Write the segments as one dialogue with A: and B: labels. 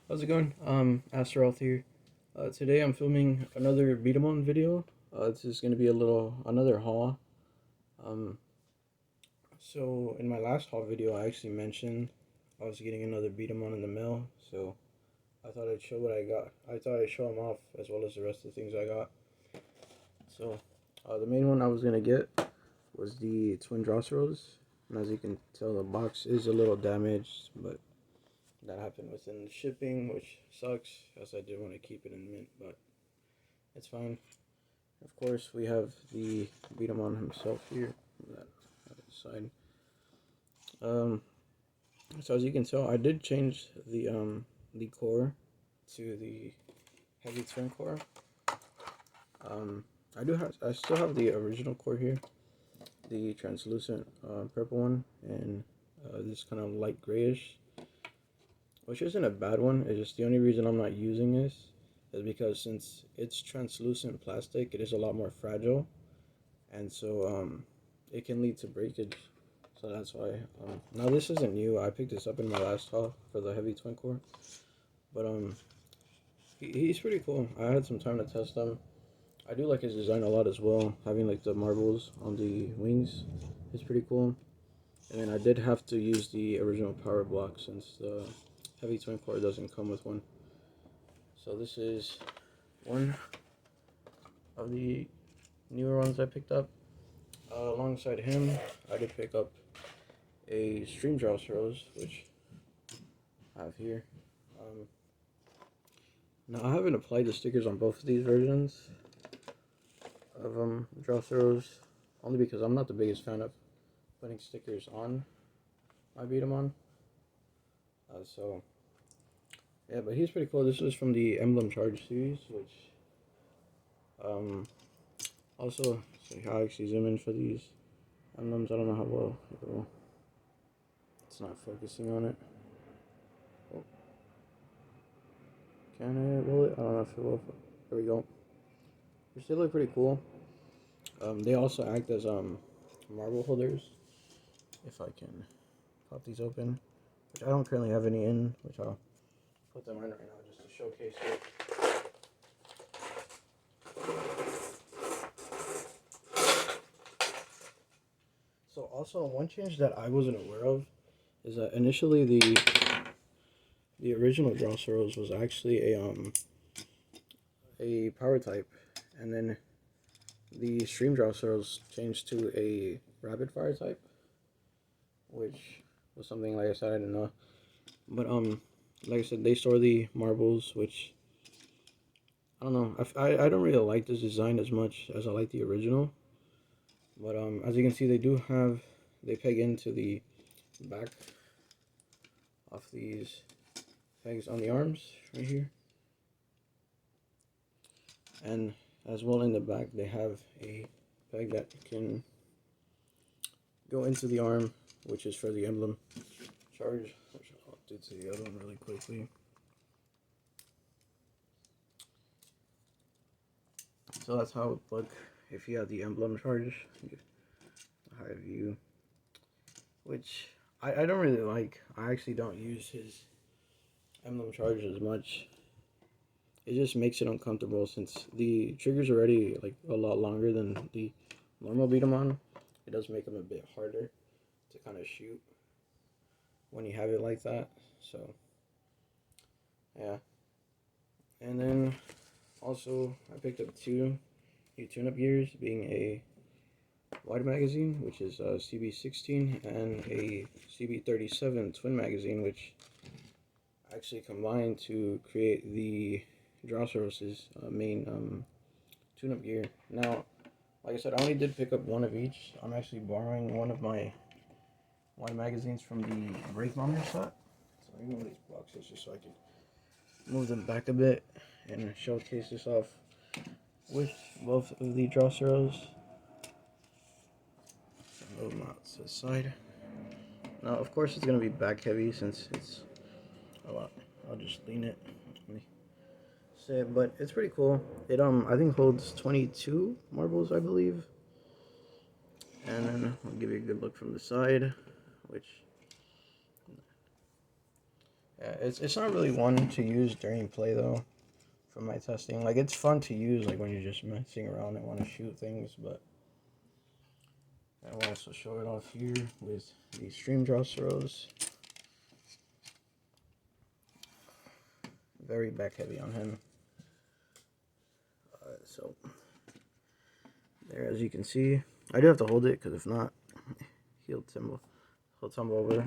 A: How's it going? Astaroth here. Today I'm filming another B-Daman video. This is gonna be another haul. Um, so in my last haul video, I actually mentioned I was getting another B-Daman in the mail. So I thought I'd show what I got. I thought I'd show them off as well as the rest of the things I got. So the main one I was gonna get was the twin Drosteros, and as you can tell, the box is a little damaged, but that happened within the shipping, which sucks, as I did want to keep it in mint, but it's fine. Of course, we have the B-Daman himself here, that side. Um, so as you can tell, I did change the core to the heavy twin core. I still have the original core here, the translucent purple one, and this kind of light grayish, which isn't a bad one. It's just the only reason I'm not using this is because since it's translucent plastic, it is a lot more fragile, and so it can lead to breakage. So that's why. Now this isn't new. I picked this up in my last haul for the heavy twin core, but he's pretty cool. I had some time to test him. I do like his design a lot as well. Having like the marbles on the wings is pretty cool. And then I did have to use the original power block since the heavy twin core doesn't come with one. So this is one of the newer ones I picked up. Alongside him, I did pick up a Stream Drosteros, which I have here. Now I haven't applied the stickers on both of these versions of Drosteros, only because I'm not the biggest fan of putting stickers on my B-Daman. So yeah, but he's pretty cool. This is from the Emblem Charge series, which also, so I actually zoom in for these emblems. I don't know how well it's not focusing on it. Oh, can I roll it? I don't know if it will. There we go. Which they look pretty cool. They also act as marble holders. If I can pop these open, which I don't currently have any in, which I'll put them in right now just to showcase it. So also one change that I wasn't aware of is that initially the original Drosteros was actually a power type, and then the Stream Drosteros changed to a rapid fire type, which was something, like I said, I didn't know. But like I said, they store the marbles, which I don't know. I don't really like this design as much as I like the original. But as you can see, they peg into the back of these pegs on the arms right here, and as well in the back they have a peg that can go into the arm, which is for the emblem charge, which I'll do to the other one really quickly. So that's how it would look if you have the emblem charge. A higher view, which I don't really like. I actually don't use his emblem charge as much. It just makes it uncomfortable since the trigger's already like a lot longer than the normal B-Daman. It does make them a bit harder to kind of shoot when you have it like that. So yeah, and then also I picked up two new tune-up gears, being a wide magazine, which is CB16, and a CB37 twin magazine, which actually combined to create the Drosteros' main tune-up gear. Now, like I said, I only did pick up one of each. I'm actually borrowing one of my wide magazines from the Brake Bomber set. So let me move these boxes just so I can move them back a bit and showcase this off with both of the Drosteros. Move them out to the side. Now, of course, it's going to be back heavy since it's a lot. I'll just lean it. Let me say it, but it's pretty cool. It I think holds 22 marbles, I believe. And then I'll give you a good look from the side, which, Yeah, it's not really one to use during play though. For my testing, like it's fun to use like when you're just messing around and want to shoot things, but I will also show it off here with the stream Drosteros. Very back heavy on him. So there, as you can see, I do have to hold it because if not, he'll tumble over.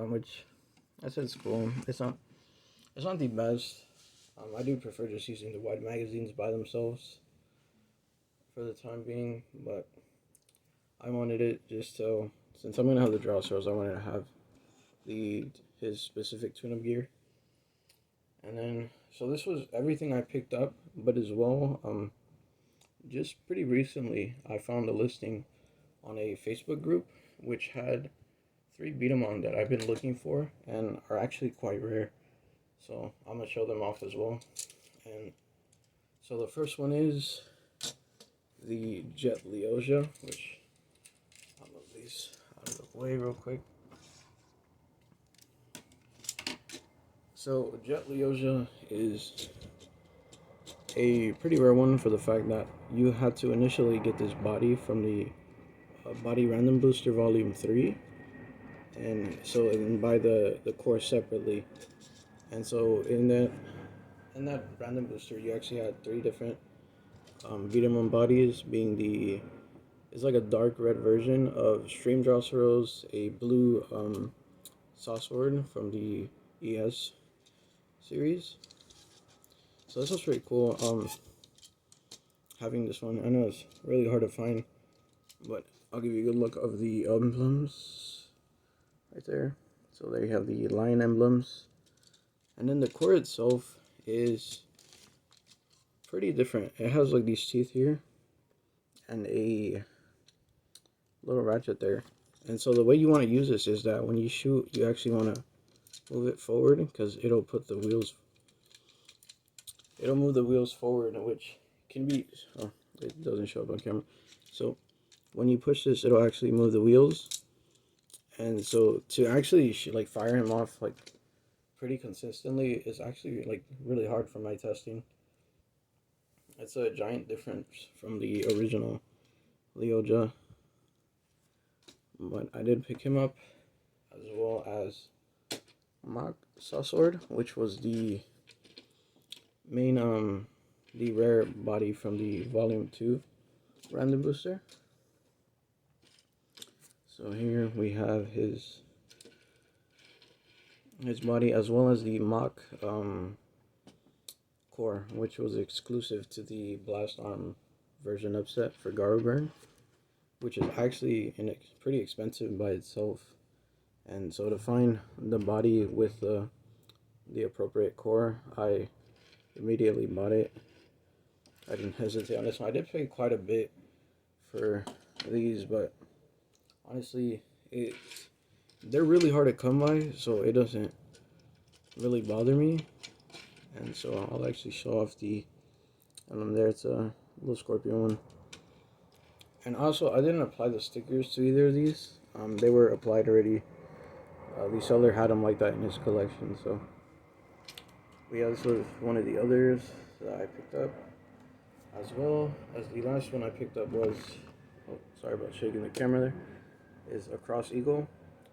A: Which I said it's cool. It's not the best. I do prefer just using the wide magazines by themselves for the time being, but I wanted it just so, since I'm gonna have the Drosteros, I wanted to have his specific tune-up gear. And then, so this was everything I picked up, but as well, just pretty recently, I found a listing on a Facebook group which had 3 B-Daman that I've been looking for and are actually quite rare. So I'm gonna show them off as well. And so the first one is the Jet Leoja, which I'll move these out of the way real quick. So Jet Leoja is a pretty rare one for the fact that you had to initially get this body from the Body Random Booster Volume 3, and so and buy the core separately. And so in that random booster, you actually had 3 different B-Daman bodies, being it's like a dark red version of Stream Drosteros, a blue Sawsword from the ES series. So this was pretty cool. Having this one, I know it's really hard to find, but I'll give you a good look of the emblems right there. So there you have the lion emblems, and then the core itself is pretty different. It has like these teeth here and a little ratchet there. And so the way you want to use this is that when you shoot, you actually want to move it forward because it'll move the wheels forward, which can be, oh, it doesn't show up on camera. So when you push this, it'll actually move the wheels. And so to actually like fire him off like pretty consistently is actually like really hard for my testing. It's a giant difference from the original Leoja. But I did pick him up, as well as Mock Sawsword, which was the main the rare body from the Volume 2 random booster. So here we have his body, as well as the Mock core, which was exclusive to the Blast Arm version upset for Garburn, which is actually pretty expensive by itself. And so to find the body with the appropriate core, I immediately bought it. I didn't hesitate on this one. I did pay quite a bit for these, but honestly, they're really hard to come by, so it doesn't really bother me. And so I'll actually show off the emblem there. It's a little scorpion one. And also, I didn't apply the stickers to either of these. They were applied already. The seller had them like that in his collection. So, but yeah, this was one of the others that I picked up. As well as the last one I picked up was, oh, sorry about shaking the camera there, is a Cross Eagle.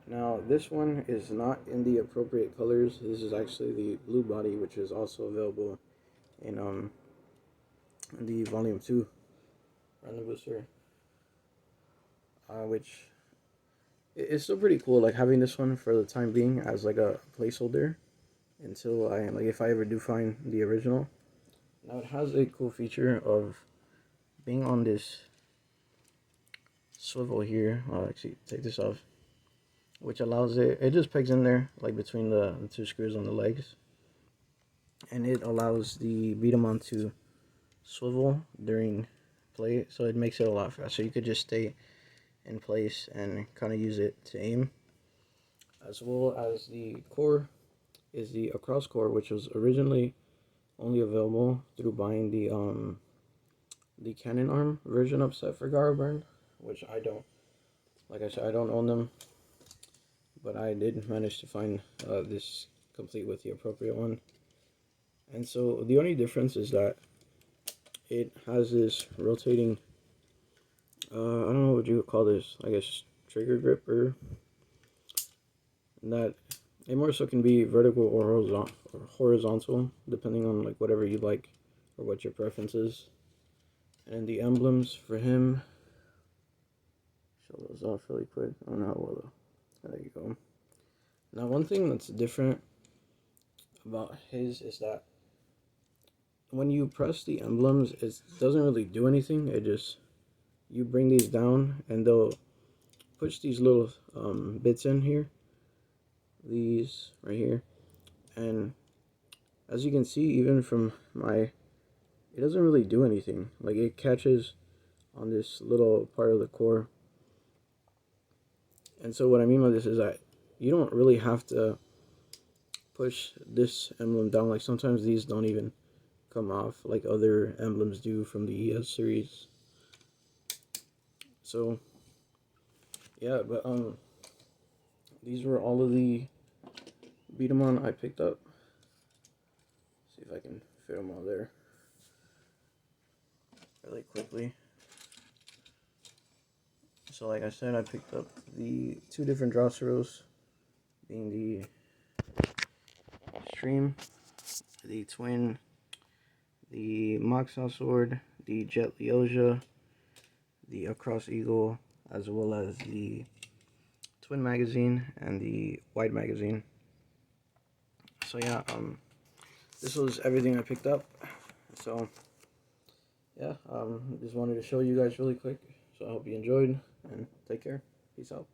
A: Now, this one is not in the appropriate colors. This is actually the blue body, which is also available in the Volume 2 random booster. Which it's still pretty cool, like having this one for the time being as like a placeholder until if I ever do find the original. Now it has a cool feature of being on this swivel here. I'll actually take this off, which allows it just pegs in there like between the 2 screws on the legs, and it allows the B-Daman to swivel during play, so it makes it a lot faster. You could just stay in place and kind of use it to aim. As well as the core is the Across core, which was originally only available through buying the cannon arm version upset for Garburn, which I don't, like I said, I don't own them. but I did manage to find this complete with the appropriate one. And so the only difference is that it has this rotating, I don't know what you would call this, I guess trigger grip, or that it more so can be vertical or horizontal, depending on like whatever you like or what your preference is. And the emblems for him, show those off really quick. I don't know how well, there you go. Now one thing that's different about his is that when you press the emblems, it doesn't really do anything. It just, you bring these down and they'll push these little bits in here, these right here, and as you can see, even from my, it doesn't really do anything. Like, it catches on this little part of the core. And so what I mean by this is that you don't really have to push this emblem down. Like, sometimes these don't even come off like other emblems do from the ES series. So yeah, but these were all of the B-Daman I picked up. See if I can fit them all there really quickly. So like I said, I picked up the 2 different Drosteros, being the Stream, the Twin, the Moxaw Sword, the Jet Leoja, the Across Eagle, as well as the Twin Magazine and the Wide Magazine. So yeah, this was everything I picked up. So yeah, just wanted to show you guys really quick. So I hope you enjoyed, and take care. Peace out.